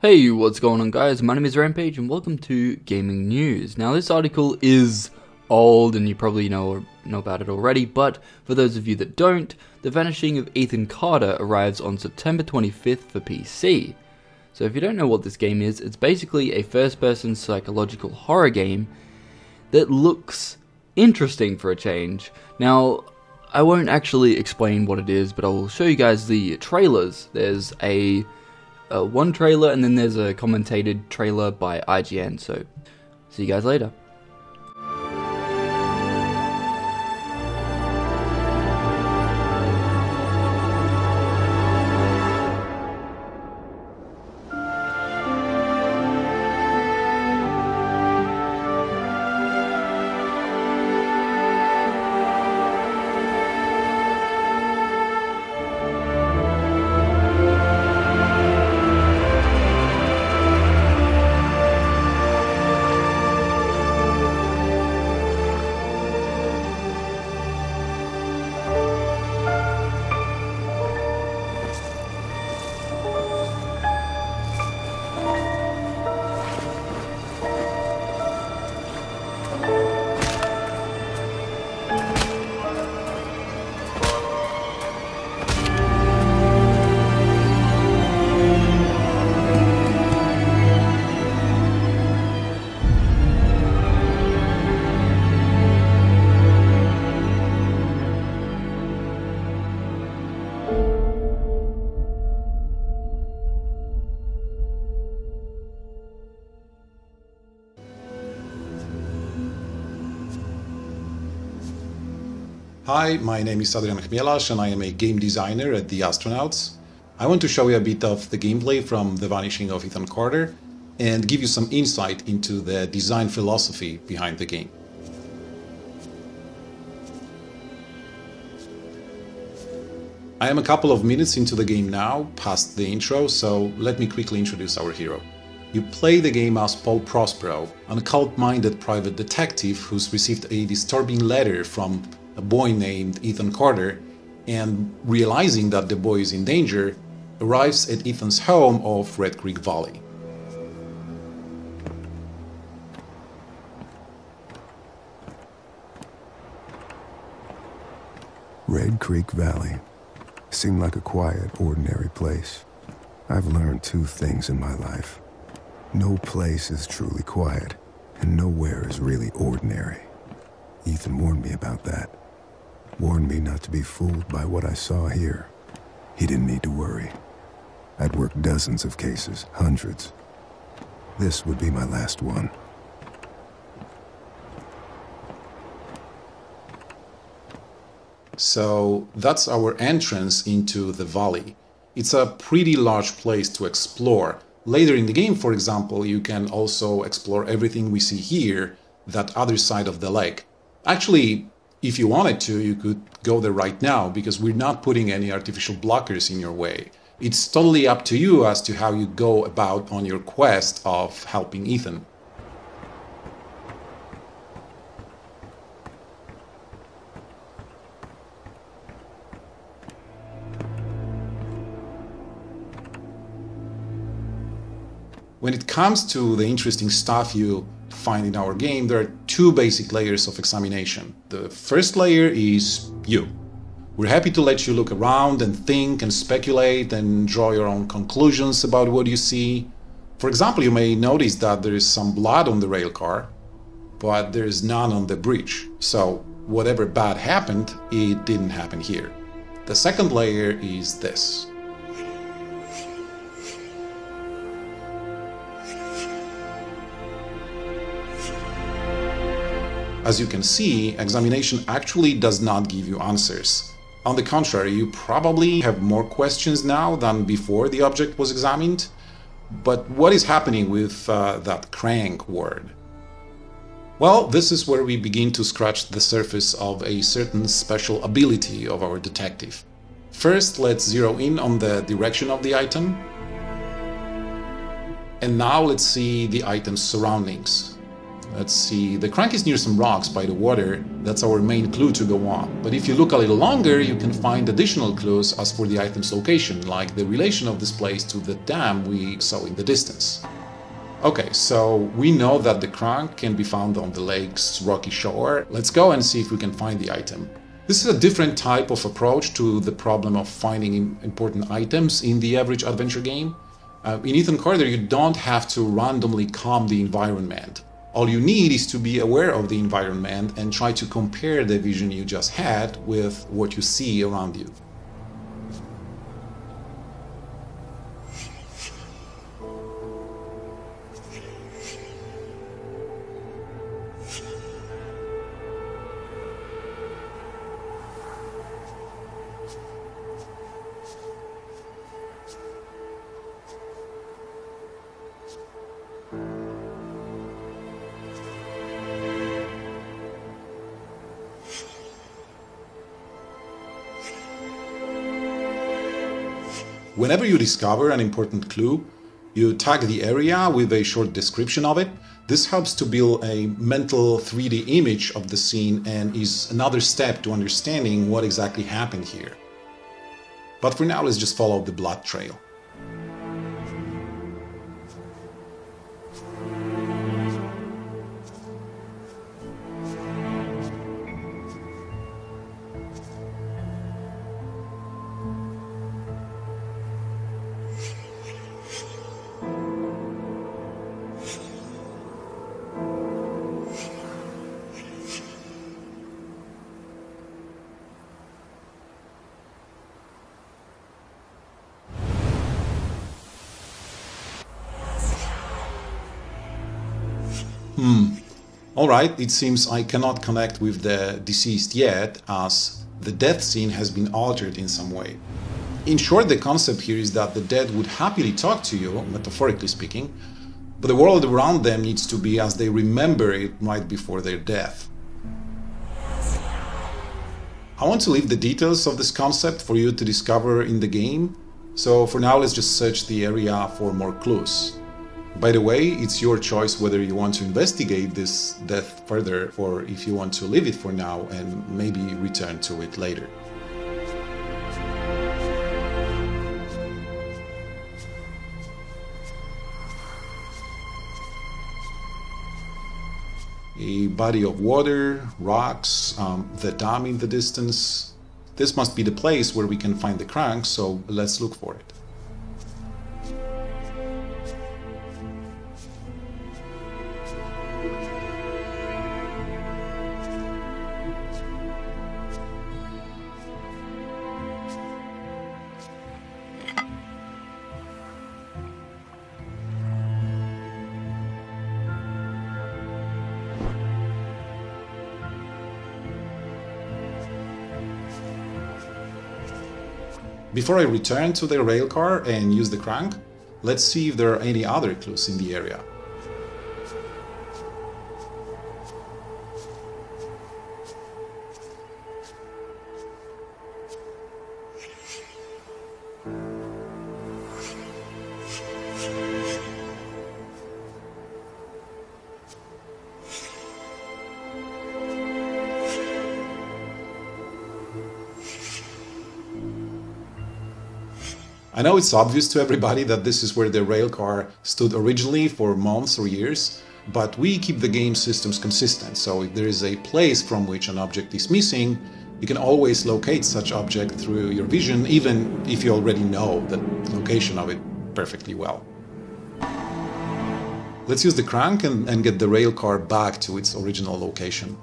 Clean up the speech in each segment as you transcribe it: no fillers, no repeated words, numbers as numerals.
Hey, what's going on guys? My name is Rampage and welcome to Gaming News. Now this article is old and you probably know about it already, but for those of you that don't, The Vanishing of Ethan Carter arrives on September 25th for PC. So if you don't know what this game is, it's basically a first-person psychological horror game that looks interesting for a change. Now, I won't actually explain what it is, but I will show you guys the trailers. There's one trailer and then there's a commentated trailer by IGN, so see you guys later. Hi, my name is Adrian Chmielarz and I am a game designer at The Astronauts. I want to show you a bit of the gameplay from The Vanishing of Ethan Carter and give you some insight into the design philosophy behind the game. I am a couple of minutes into the game now, past the intro, so let me quickly introduce our hero. You play the game as Paul Prospero, an occult-minded private detective who's received a disturbing letter from a boy named Ethan Carter, and realizing that the boy is in danger, arrives at Ethan's home of Red Creek Valley. Red Creek Valley seemed like a quiet, ordinary place. I've learned two things in my life. No place is truly quiet, and nowhere is really ordinary. Ethan warned me about that. Warned me not to be fooled by what I saw here. He didn't need to worry. I'd worked dozens of cases, hundreds. This would be my last one. So that's our entrance into the valley. It's a pretty large place to explore. Later in the game, for example, you can also explore everything we see here, that other side of the lake. Actually, if you wanted to, you could go there right now, because we're not putting any artificial blockers in your way. It's totally up to you as to how you go about on your quest of helping Ethan. When it comes to the interesting stuff you find in our game, there are two basic layers of examination. The first layer is you. We're happy to let you look around and think and speculate and draw your own conclusions about what you see. For example, you may notice that there is some blood on the rail car, but there is none on the bridge. So whatever bad happened, it didn't happen here. The second layer is this. As you can see, examination actually does not give you answers. On the contrary, you probably have more questions now than before the object was examined. But what is happening with that crank word? Well, this is where we begin to scratch the surface of a certain special ability of our detective. First, let's zero in on the direction of the item. And now let's see the item's surroundings. Let's see, the crank is near some rocks by the water. That's our main clue to go on. But if you look a little longer, you can find additional clues as for the item's location, like the relation of this place to the dam we saw in the distance. Okay, so we know that the crank can be found on the lake's rocky shore. Let's go and see if we can find the item. This is a different type of approach to the problem of finding important items in the average adventure game. In Ethan Carter, you don't have to randomly comb the environment. All you need is to be aware of the environment and try to compare the vision you just had with what you see around you. Whenever you discover an important clue, you tag the area with a short description of it. This helps to build a mental 3D image of the scene and is another step to understanding what exactly happened here. But for now, let's just follow the blood trail. Alright, it seems I cannot connect with the deceased yet, as the death scene has been altered in some way. In short, the concept here is that the dead would happily talk to you, metaphorically speaking, but the world around them needs to be as they remember it right before their death. I want to leave the details of this concept for you to discover in the game, so for now let's just search the area for more clues. By the way, it's your choice whether you want to investigate this death further or if you want to leave it for now and maybe return to it later. A body of water, rocks, the dam in the distance. This must be the place where we can find the crank, so let's look for it. Before I return to the railcar and use the crank, let's see if there are any other clues in the area. I know it's obvious to everybody that this is where the railcar stood originally for months or years, but we keep the game systems consistent, so if there is a place from which an object is missing, you can always locate such object through your vision, even if you already know the location of it perfectly well. Let's use the crank and get the railcar back to its original location.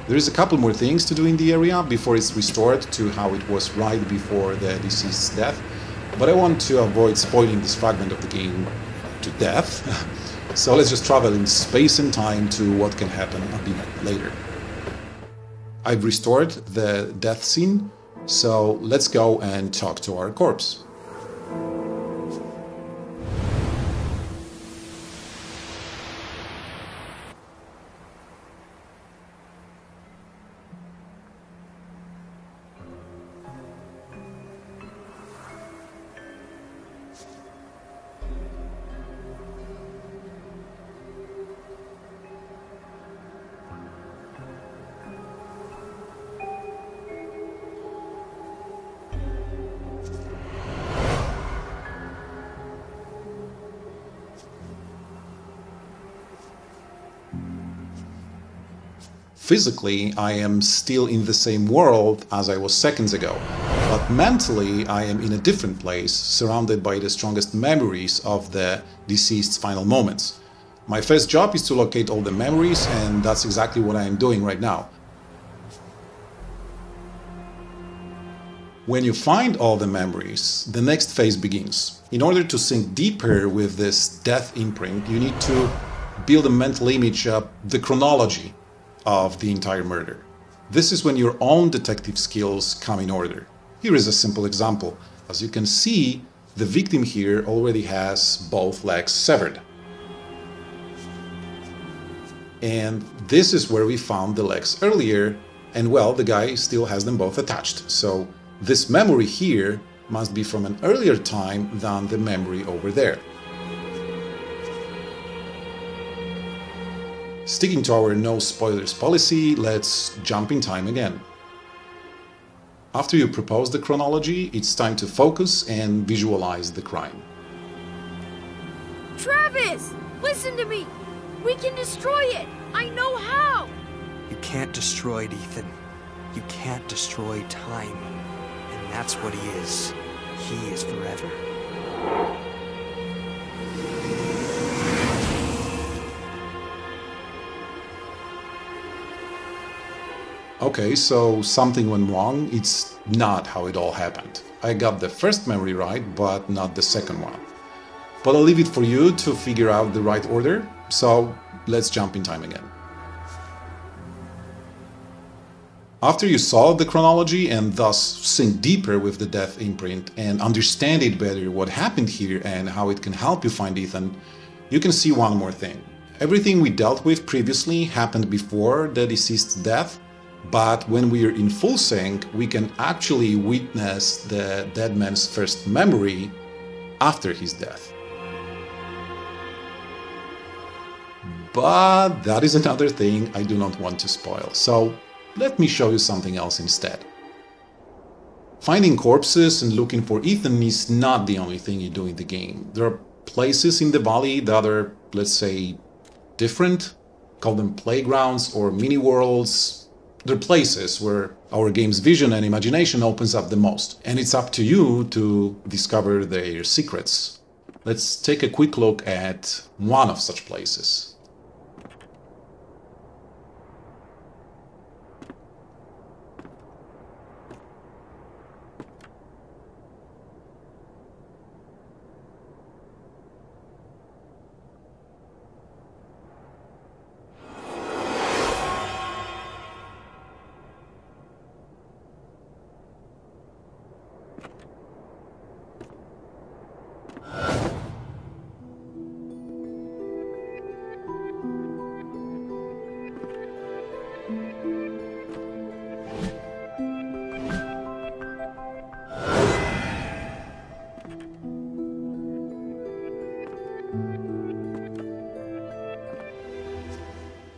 There is a couple more things to do in the area before it's restored to how it was right before the deceased's death, but I want to avoid spoiling this fragment of the game to death, so let's just travel in space and time to what can happen a bit later. I've restored the death scene, so let's go and talk to our corpse. Physically, I am still in the same world as I was seconds ago, but mentally I am in a different place, surrounded by the strongest memories of the deceased's final moments. My first job is to locate all the memories, and that's exactly what I am doing right now. When you find all the memories, the next phase begins. In order to sink deeper with this death imprint, you need to build a mental image of the chronology of the entire murder. This is when your own detective skills come in order. Here is a simple example. As you can see, the victim here already has both legs severed. And this is where we found the legs earlier, and well, the guy still has them both attached. So this memory here must be from an earlier time than the memory over there. Sticking to our no spoilers policy, let's jump in time again. After you propose the chronology, it's time to focus and visualize the crime. Travis! Listen to me! We can destroy it! I know how! You can't destroy it, Ethan. You can't destroy time. And that's what he is. He is forever. Okay, so something went wrong. It's not how it all happened. I got the first memory right, but not the second one. But I'll leave it for you to figure out the right order, so let's jump in time again. After you solve the chronology and thus sink deeper with the death imprint and understand it better what happened here and how it can help you find Ethan, you can see one more thing. Everything we dealt with previously happened before the deceased's death, but when we are in full sync, we can actually witness the dead man's first memory after his death. But that is another thing I do not want to spoil, so let me show you something else instead. Finding corpses and looking for Ethan is not the only thing you do in the game. There are places in the valley that are, let's say, different. Call them playgrounds or mini-worlds. They're places where our game's vision and imagination opens up the most, and it's up to you to discover their secrets. Let's take a quick look at one of such places.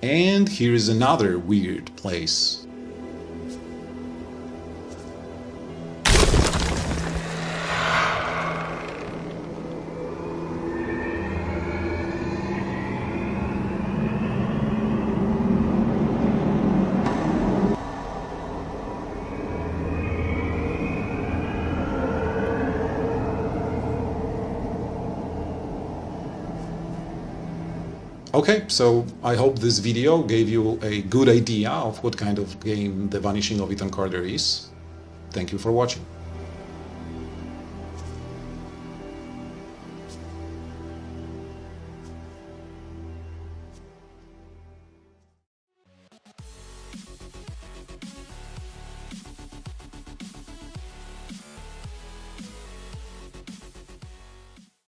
And here is another weird place. Okay, so I hope this video gave you a good idea of what kind of game The Vanishing of Ethan Carter is. Thank you for watching.